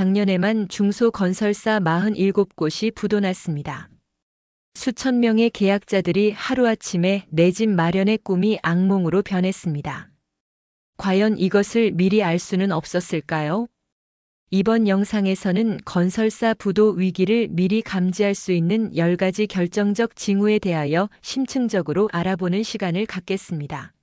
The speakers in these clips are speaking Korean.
작년에만 중소건설사 47곳이 부도났습니다. 수천 명의 계약자들이 하루아침에 내 집 마련의 꿈이 악몽으로 변했습니다. 과연 이것을 미리 알 수는 없었을까요? 이번 영상에서는 건설사 부도 위기를 미리 감지할 수 있는 10가지 결정적 징후에 대하여 심층적으로 알아보는 시간을 갖겠습니다.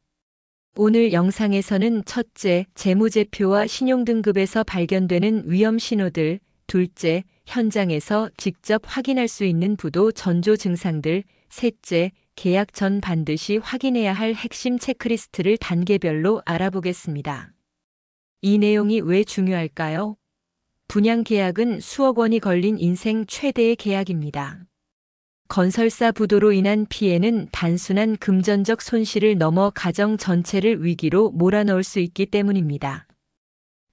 오늘 영상에서는 첫째, 재무제표와 신용등급에서 발견되는 위험 신호들, 둘째, 현장에서 직접 확인할 수 있는 부도 전조 증상들, 셋째, 계약 전 반드시 확인해야 할 핵심 체크리스트를 단계별로 알아보겠습니다. 이 내용이 왜 중요할까요? 분양 계약은 수억 원이 걸린 인생 최대의 계약입니다. 건설사 부도로 인한 피해는 단순한 금전적 손실을 넘어 가정 전체를 위기로 몰아넣을 수 있기 때문입니다.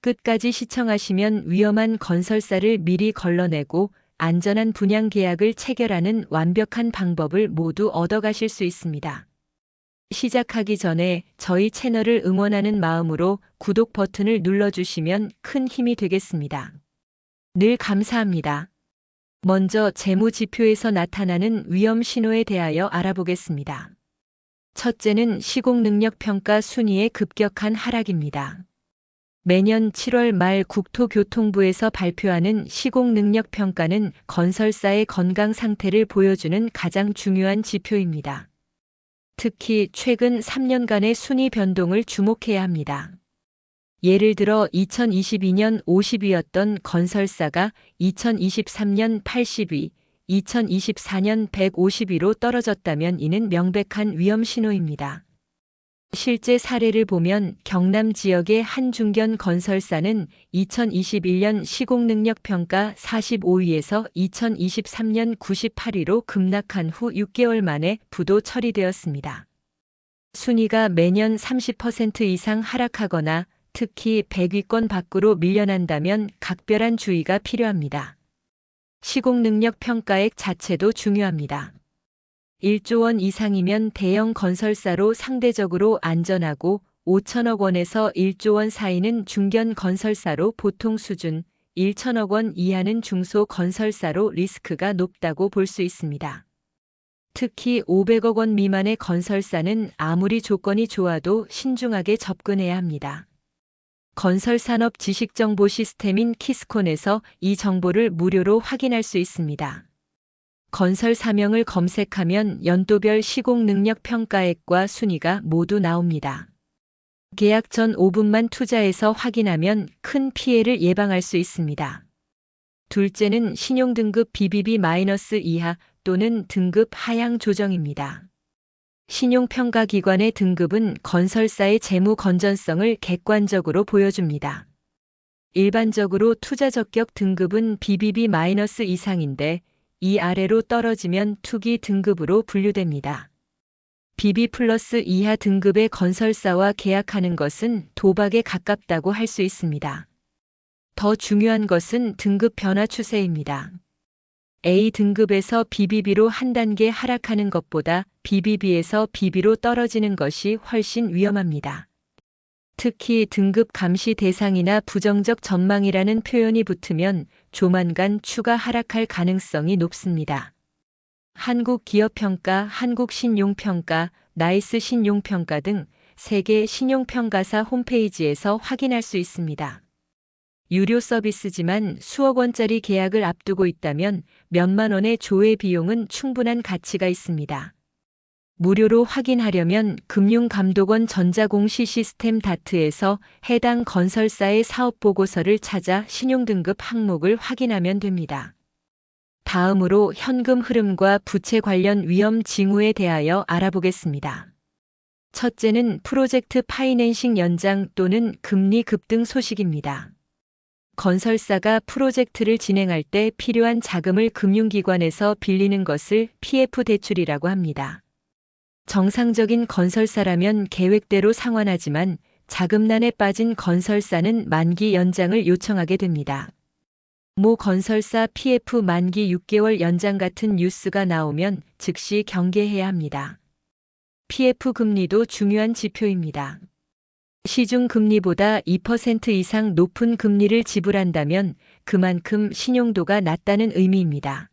끝까지 시청하시면 위험한 건설사를 미리 걸러내고 안전한 분양 계약을 체결하는 완벽한 방법을 모두 얻어가실 수 있습니다. 시작하기 전에 저희 채널을 응원하는 마음으로 구독 버튼을 눌러주시면 큰 힘이 되겠습니다. 늘 감사합니다. 먼저 재무지표에서 나타나는 위험 신호에 대하여 알아보겠습니다. 첫째는 시공능력평가 순위의 급격한 하락입니다. 매년 7월 말 국토교통부에서 발표하는 시공능력평가는 건설사의 건강 상태를 보여주는 가장 중요한 지표입니다. 특히 최근 3년간의 순위 변동을 주목해야 합니다. 예를 들어 2022년 50위였던 건설사가 2023년 80위, 2024년 150위로 떨어졌다면 이는 명백한 위험 신호입니다. 실제 사례를 보면 경남 지역의 한 중견 건설사는 2021년 시공능력평가 45위에서 2023년 98위로 급락한 후 6개월 만에 부도 처리되었습니다. 순위가 매년 30% 이상 하락하거나 특히 100위권 밖으로 밀려난다면 각별한 주의가 필요합니다. 시공능력 평가액 자체도 중요합니다. 1조 원 이상이면 대형 건설사로 상대적으로 안전하고 5천억 원에서 1조 원 사이는 중견 건설사로 보통 수준, 1천억 원 이하는 중소 건설사로 리스크가 높다고 볼 수 있습니다. 특히 500억 원 미만의 건설사는 아무리 조건이 좋아도 신중하게 접근해야 합니다. 건설산업 지식정보 시스템인 키스콘에서 이 정보를 무료로 확인할 수 있습니다. 건설 사명을 검색하면 연도별 시공능력 평가액과 순위가 모두 나옵니다. 계약 전 5분만 투자해서 확인하면 큰 피해를 예방할 수 있습니다. 둘째는 신용등급 BBB- 이하 또는 등급 하향 조정입니다. 신용평가기관의 등급은 건설사의 재무 건전성을 객관적으로 보여줍니다. 일반적으로 투자 적격 등급은 BBB- 이상인데 이 아래로 떨어지면 투기 등급으로 분류됩니다. BB+ 이하 등급의 건설사와 계약하는 것은 도박에 가깝다고 할 수 있습니다. 더 중요한 것은 등급 변화 추세입니다. A 등급에서 BBB로 한 단계 하락하는 것보다 BBB에서 BB로 떨어지는 것이 훨씬 위험합니다. 특히 등급 감시 대상이나 부정적 전망이라는 표현이 붙으면 조만간 추가 하락할 가능성이 높습니다. 한국기업평가, 한국신용평가, 나이스 신용평가 등 세계 신용평가사 홈페이지에서 확인할 수 있습니다. 유료 서비스지만 수억 원짜리 계약을 앞두고 있다면 몇만 원의 조회 비용은 충분한 가치가 있습니다. 무료로 확인하려면 금융감독원 전자공시 시스템 다트에서 해당 건설사의 사업보고서를 찾아 신용등급 항목을 확인하면 됩니다. 다음으로 현금 흐름과 부채 관련 위험 징후에 대하여 알아보겠습니다. 첫째는 프로젝트 파이낸싱 연장 또는 금리 급등 소식입니다. 건설사가 프로젝트를 진행할 때 필요한 자금을 금융기관에서 빌리는 것을 PF 대출이라고 합니다. 정상적인 건설사라면 계획대로 상환하지만 자금난에 빠진 건설사는 만기 연장을 요청하게 됩니다. 모 건설사 PF 만기 6개월 연장 같은 뉴스가 나오면 즉시 경계해야 합니다. PF 금리도 중요한 지표입니다. 시중 금리보다 2% 이상 높은 금리를 지불한다면 그만큼 신용도가 낮다는 의미입니다.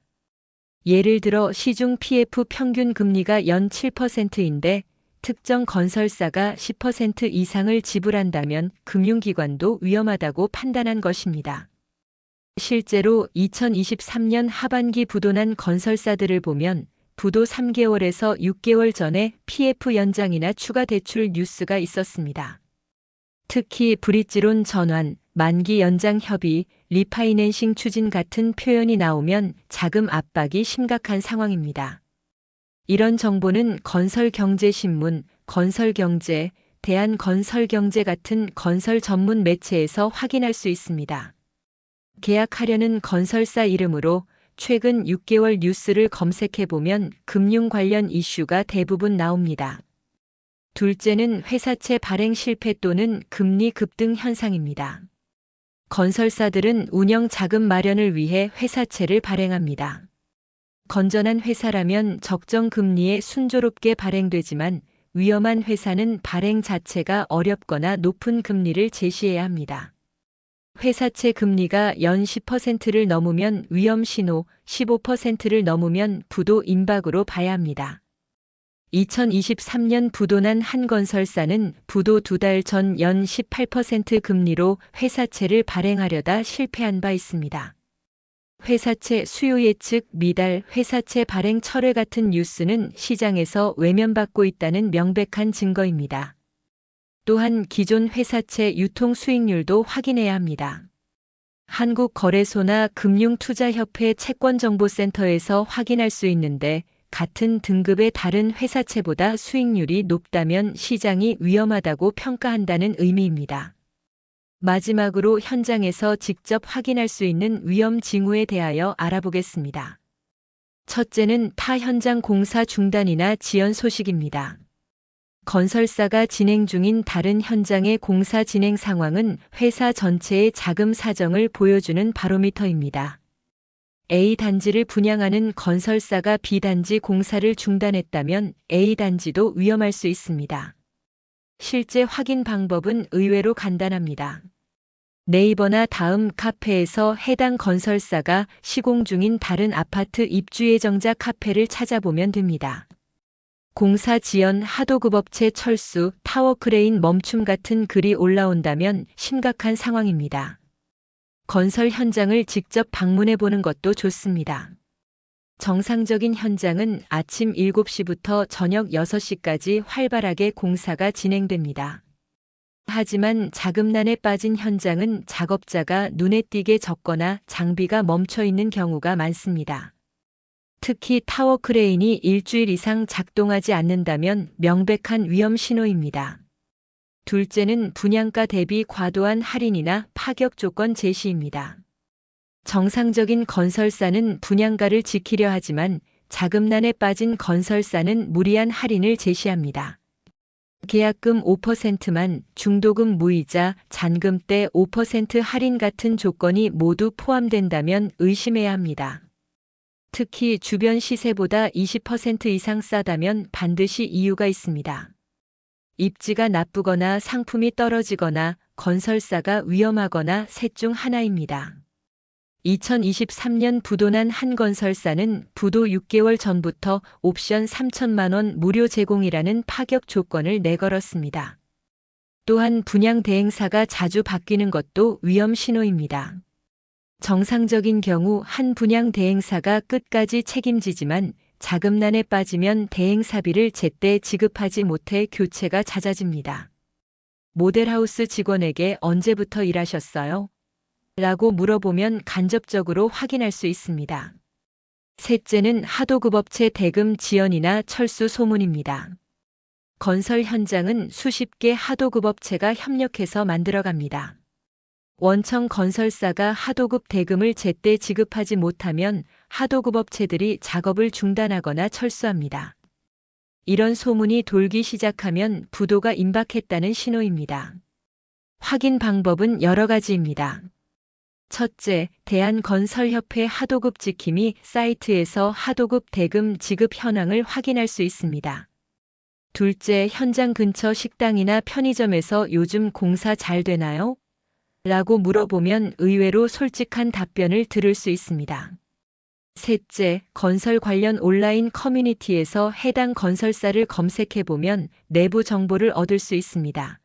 예를 들어 시중 PF 평균 금리가 연 7%인데 특정 건설사가 10% 이상을 지불한다면 금융기관도 위험하다고 판단한 것입니다. 실제로 2023년 하반기 부도난 건설사들을 보면 부도 3개월에서 6개월 전에 PF 연장이나 추가 대출 뉴스가 있었습니다. 특히 브릿지론 전환, 만기 연장 협의, 리파이낸싱 추진 같은 표현이 나오면 자금 압박이 심각한 상황입니다. 이런 정보는 건설경제신문, 건설경제, 대한건설경제 같은 건설 전문 매체에서 확인할 수 있습니다. 계약하려는 건설사 이름으로 최근 6개월 뉴스를 검색해보면 금융 관련 이슈가 대부분 나옵니다. 둘째는 회사채 발행 실패 또는 금리 급등 현상입니다. 건설사들은 운영 자금 마련을 위해 회사채를 발행합니다. 건전한 회사라면 적정 금리에 순조롭게 발행되지만 위험한 회사는 발행 자체가 어렵거나 높은 금리를 제시해야 합니다. 회사채 금리가 연 10%를 넘으면 위험 신호, 15%를 넘으면 부도 임박으로 봐야 합니다. 2023년 부도난 한 건설사는 부도 2달 전 연 18% 금리로 회사채를 발행하려다 실패한 바 있습니다. 회사채 수요 예측 미달, 회사채 발행 철회 같은 뉴스는 시장에서 외면받고 있다는 명백한 증거입니다. 또한 기존 회사채 유통 수익률도 확인해야 합니다. 한국거래소나 금융투자협회 채권정보센터에서 확인할 수 있는데 같은 등급의 다른 회사채보다 수익률이 높다면 시장이 위험하다고 평가한다는 의미입니다. 마지막으로 현장에서 직접 확인할 수 있는 위험 징후에 대하여 알아보겠습니다. 첫째는 타 현장 공사 중단이나 지연 소식입니다. 건설사가 진행 중인 다른 현장의 공사 진행 상황은 회사 전체의 자금 사정을 보여주는 바로미터입니다. A 단지를 분양하는 건설사가 B 단지 공사를 중단했다면 A 단지도 위험할 수 있습니다. 실제 확인 방법은 의외로 간단합니다. 네이버나 다음 카페에서 해당 건설사가 시공 중인 다른 아파트 입주 예정자 카페를 찾아보면 됩니다. 공사 지연, 하도급업체 철수, 타워 크레인 멈춤 같은 글이 올라온다면 심각한 상황입니다. 건설 현장을 직접 방문해 보는 것도 좋습니다. 정상적인 현장은 아침 7시부터 저녁 6시까지 활발하게 공사가 진행됩니다. 하지만 자금난에 빠진 현장은 작업자가 눈에 띄게 적거나 장비가 멈춰 있는 경우가 많습니다. 특히 타워 크레인이 일주일 이상 작동하지 않는다면 명백한 위험 신호입니다. 둘째는 분양가 대비 과도한 할인이나 파격 조건 제시입니다. 정상적인 건설사는 분양가를 지키려 하지만 자금난에 빠진 건설사는 무리한 할인을 제시합니다. 계약금 5%만, 중도금 무이자, 잔금 때 5% 할인 같은 조건이 모두 포함된다면 의심해야 합니다. 특히 주변 시세보다 20% 이상 싸다면 반드시 이유가 있습니다. 입지가 나쁘거나 상품이 떨어지거나 건설사가 위험하거나 셋 중 하나입니다. 2023년 부도난 한 건설사는 부도 6개월 전부터 옵션 3천만 원 무료 제공이라는 파격 조건을 내걸었습니다. 또한 분양 대행사가 자주 바뀌는 것도 위험 신호입니다. 정상적인 경우 한 분양 대행사가 끝까지 책임지지만 자금난에 빠지면 대행사비를 제때 지급하지 못해 교체가 잦아집니다. 모델하우스 직원에게 언제부터 일하셨어요? 라고 물어보면 간접적으로 확인할 수 있습니다. 셋째는 하도급업체 대금 지연이나 철수 소문입니다. 건설 현장은 수십 개 하도급업체가 협력해서 만들어갑니다. 원청 건설사가 하도급 대금을 제때 지급하지 못하면 하도급업체들이 작업을 중단하거나 철수합니다. 이런 소문이 돌기 시작하면 부도가 임박했다는 신호입니다. 확인 방법은 여러 가지입니다. 첫째, 대한건설협회 하도급 지킴이 사이트에서 하도급 대금 지급 현황을 확인할 수 있습니다. 둘째, 현장 근처 식당이나 편의점에서 요즘 공사 잘 되나요? 라고 물어보면 의외로 솔직한 답변을 들을 수 있습니다. 셋째, 건설 관련 온라인 커뮤니티에서 해당 건설사를 검색해보면 내부 정보를 얻을 수 있습니다.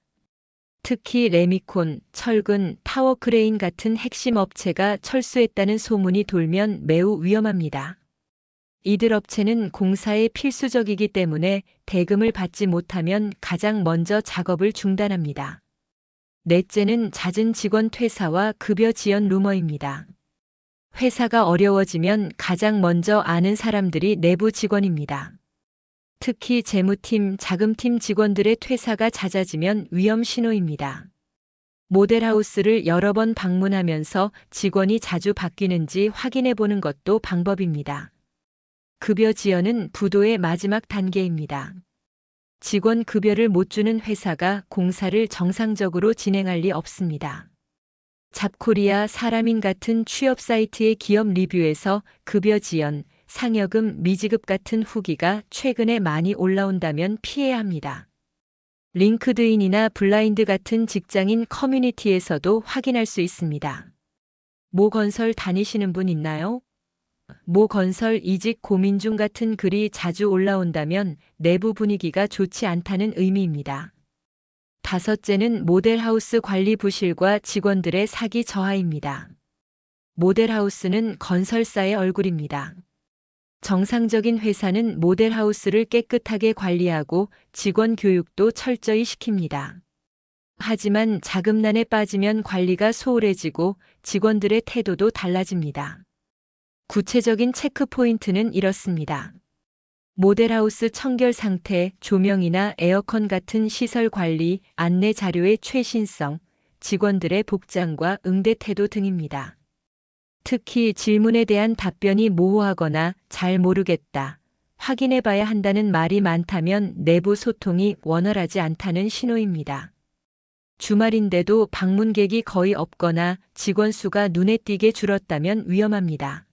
특히 레미콘, 철근, 타워크레인 같은 핵심 업체가 철수했다는 소문이 돌면 매우 위험합니다. 이들 업체는 공사에 필수적이기 때문에 대금을 받지 못하면 가장 먼저 작업을 중단합니다. 넷째는 잦은 직원 퇴사와 급여 지연 루머입니다. 회사가 어려워지면 가장 먼저 아는 사람들이 내부 직원입니다. 특히 재무팀, 자금팀 직원들의 퇴사가 잦아지면 위험 신호입니다. 모델하우스를 여러 번 방문하면서 직원이 자주 바뀌는지 확인해 보는 것도 방법입니다. 급여 지연은 부도의 마지막 단계입니다. 직원 급여를 못 주는 회사가 공사를 정상적으로 진행할 리 없습니다. 잡코리아, 사람인 같은 취업 사이트의 기업 리뷰에서 급여 지연, 상여금 미지급 같은 후기가 최근에 많이 올라온다면 피해야 합니다. 링크드인이나 블라인드 같은 직장인 커뮤니티에서도 확인할 수 있습니다. 모 건설 다니시는 분 있나요? 모 건설 이직 고민 중 같은 글이 자주 올라온다면 내부 분위기가 좋지 않다는 의미입니다. 다섯째는 모델하우스 관리 부실과 직원들의 사기 저하입니다. 모델하우스는 건설사의 얼굴입니다. 정상적인 회사는 모델하우스를 깨끗하게 관리하고 직원 교육도 철저히 시킵니다. 하지만 자금난에 빠지면 관리가 소홀해지고 직원들의 태도도 달라집니다. 구체적인 체크 포인트는 이렇습니다. 모델하우스 청결 상태, 조명이나 에어컨 같은 시설 관리, 안내 자료의 최신성, 직원들의 복장과 응대 태도 등입니다. 특히 질문에 대한 답변이 모호하거나 잘 모르겠다, 확인해 봐야 한다는 말이 많다면 내부 소통이 원활하지 않다는 신호입니다. 주말인데도 방문객이 거의 없거나 직원 수가 눈에 띄게 줄었다면 위험합니다.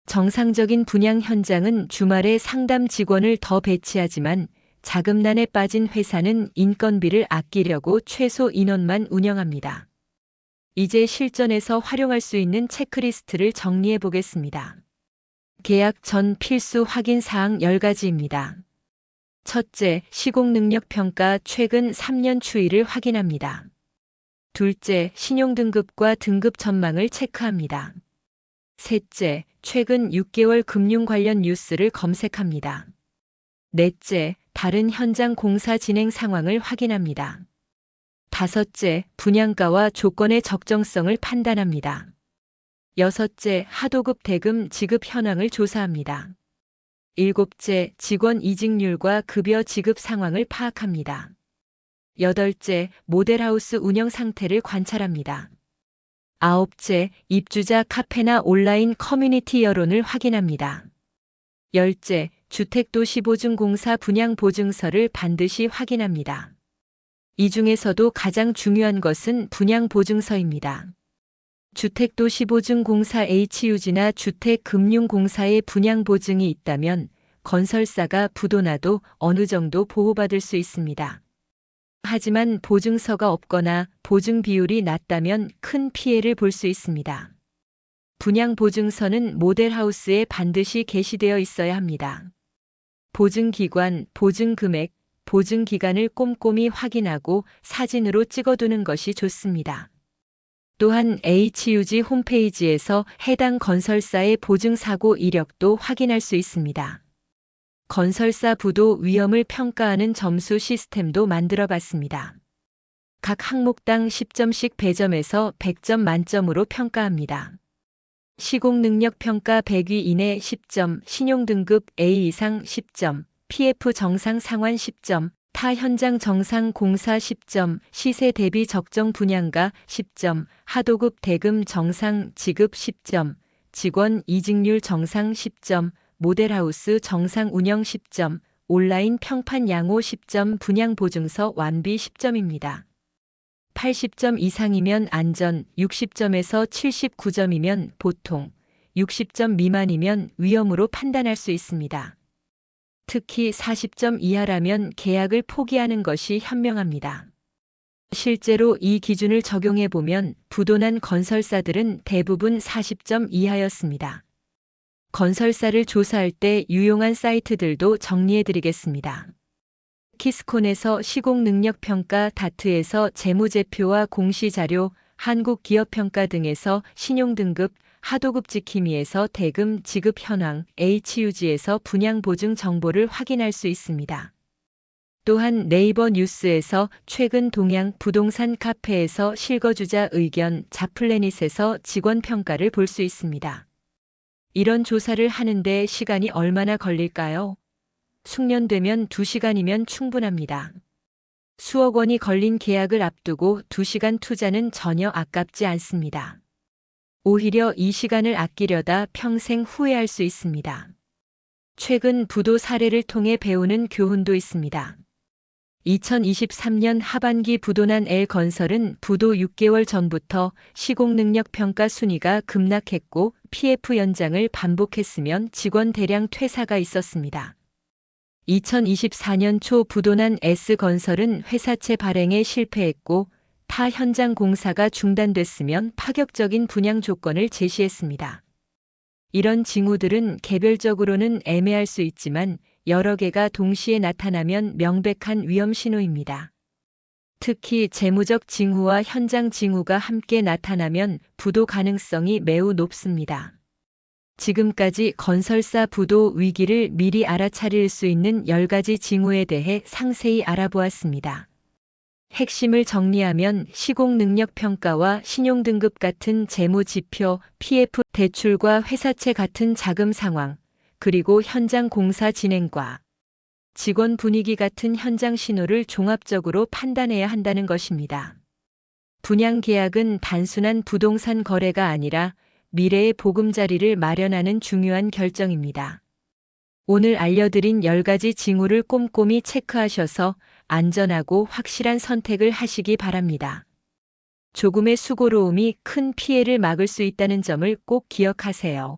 정상적인 분양 현장은 주말에 상담 직원을 더 배치하지만 자금난에 빠진 회사는 인건비를 아끼려고 최소 인원만 운영합니다. 이제 실전에서 활용할 수 있는 체크리스트를 정리해 보겠습니다. 계약 전 필수 확인 사항 10가지입니다. 첫째, 시공 능력 평가 최근 3년 추이를 확인합니다. 둘째, 신용 등급과 등급 전망을 체크합니다. 셋째, 최근 6개월 금융 관련 뉴스를 검색합니다. 넷째, 다른 현장 공사 진행 상황을 확인합니다. 다섯째, 분양가와 조건의 적정성을 판단합니다. 여섯째, 하도급 대금 지급 현황을 조사합니다. 일곱째, 직원 이직률과 급여 지급 상황을 파악합니다. 여덟째, 모델하우스 운영 상태를 관찰합니다. 아홉째, 입주자 카페나 온라인 커뮤니티 여론을 확인합니다. 열째, 주택도시보증공사 분양보증서를 반드시 확인합니다. 이 중에서도 가장 중요한 것은 분양보증서입니다. 주택도시보증공사 HUG나 주택금융공사의 분양보증이 있다면 건설사가 부도나도 어느 정도 보호받을 수 있습니다. 하지만 보증서가 없거나 보증 비율이 낮다면 큰 피해를 볼 수 있습니다. 분양보증서는 모델하우스에 반드시 게시되어 있어야 합니다. 보증기관, 보증금액, 보증기간을 꼼꼼히 확인하고 사진으로 찍어두는 것이 좋습니다. 또한 HUG 홈페이지에서 해당 건설사의 보증사고 이력도 확인할 수 있습니다. 건설사 부도 위험을 평가하는 점수 시스템도 만들어 봤습니다. 각 항목당 10점씩 배점해서 100점 만점으로 평가합니다. 시공능력 평가 100위 이내 10점, 신용등급 A 이상 10점, PF 정상 상환 10점, 타 현장 정상 공사 10점, 시세 대비 적정 분양가 10점, 하도급 대금 정상 지급 10점, 직원 이직률 정상 10점, 모델하우스 정상 운영 10점, 온라인 평판 양호 10점, 분양 보증서 완비 10점입니다. 80점 이상이면 안전, 60점에서 79점이면 보통, 60점 미만이면 위험으로 판단할 수 있습니다. 특히 40점 이하라면 계약을 포기하는 것이 현명합니다. 실제로 이 기준을 적용해 보면 부도난 건설사들은 대부분 40점 이하였습니다. 건설사를 조사할 때 유용한 사이트들도 정리해 드리겠습니다. 키스콘에서 시공능력평가, 다트에서 재무제표와 공시자료, 한국기업평가 등에서 신용등급, 하도급지킴이에서 대금 지급 현황, HUG에서 분양보증 정보를 확인할 수 있습니다. 또한 네이버 뉴스에서 최근 동향, 부동산 카페에서 실거주자 의견, 자플래닛에서 직원 평가를 볼 수 있습니다. 이런 조사를 하는데 시간이 얼마나 걸릴까요? 숙련되면 2시간이면 충분합니다. 수억 원이 걸린 계약을 앞두고 2시간 투자는 전혀 아깝지 않습니다. 오히려 이 시간을 아끼려다 평생 후회할 수 있습니다. 최근 부도 사례를 통해 배우는 교훈도 있습니다. 2023년 하반기 부도난 L건설은 부도 6개월 전부터 시공능력 평가 순위가 급락했고 PF 연장을 반복했으면 직원 대량 퇴사가 있었습니다. 2024년 초 부도난 S건설은 회사채 발행에 실패했고 타 현장 공사가 중단됐으면 파격적인 분양 조건을 제시했습니다. 이런 징후들은 개별적으로는 애매할 수 있지만 여러 개가 동시에 나타나면 명백한 위험 신호입니다. 특히 재무적 징후와 현장 징후가 함께 나타나면 부도 가능성이 매우 높습니다. 지금까지 건설사 부도 위기를 미리 알아차릴 수 있는 10가지 징후에 대해 상세히 알아보았습니다. 핵심을 정리하면 시공능력 평가와 신용등급 같은 재무지표, PF 대출과 회사채 같은 자금 상황, 그리고 현장 공사 진행과 직원 분위기 같은 현장 신호를 종합적으로 판단해야 한다는 것입니다. 분양 계약은 단순한 부동산 거래가 아니라 미래의 보금자리를 마련하는 중요한 결정입니다. 오늘 알려드린 10가지 징후를 꼼꼼히 체크하셔서 안전하고 확실한 선택을 하시기 바랍니다. 조금의 수고로움이 큰 피해를 막을 수 있다는 점을 꼭 기억하세요.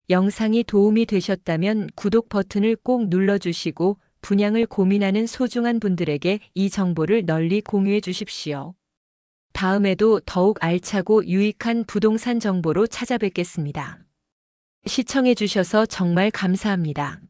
영상이 도움이 되셨다면 구독 버튼을 꼭 눌러주시고 분양을 고민하는 소중한 분들에게 이 정보를 널리 공유해 주십시오. 다음에도 더욱 알차고 유익한 부동산 정보로 찾아뵙겠습니다. 시청해 주셔서 정말 감사합니다.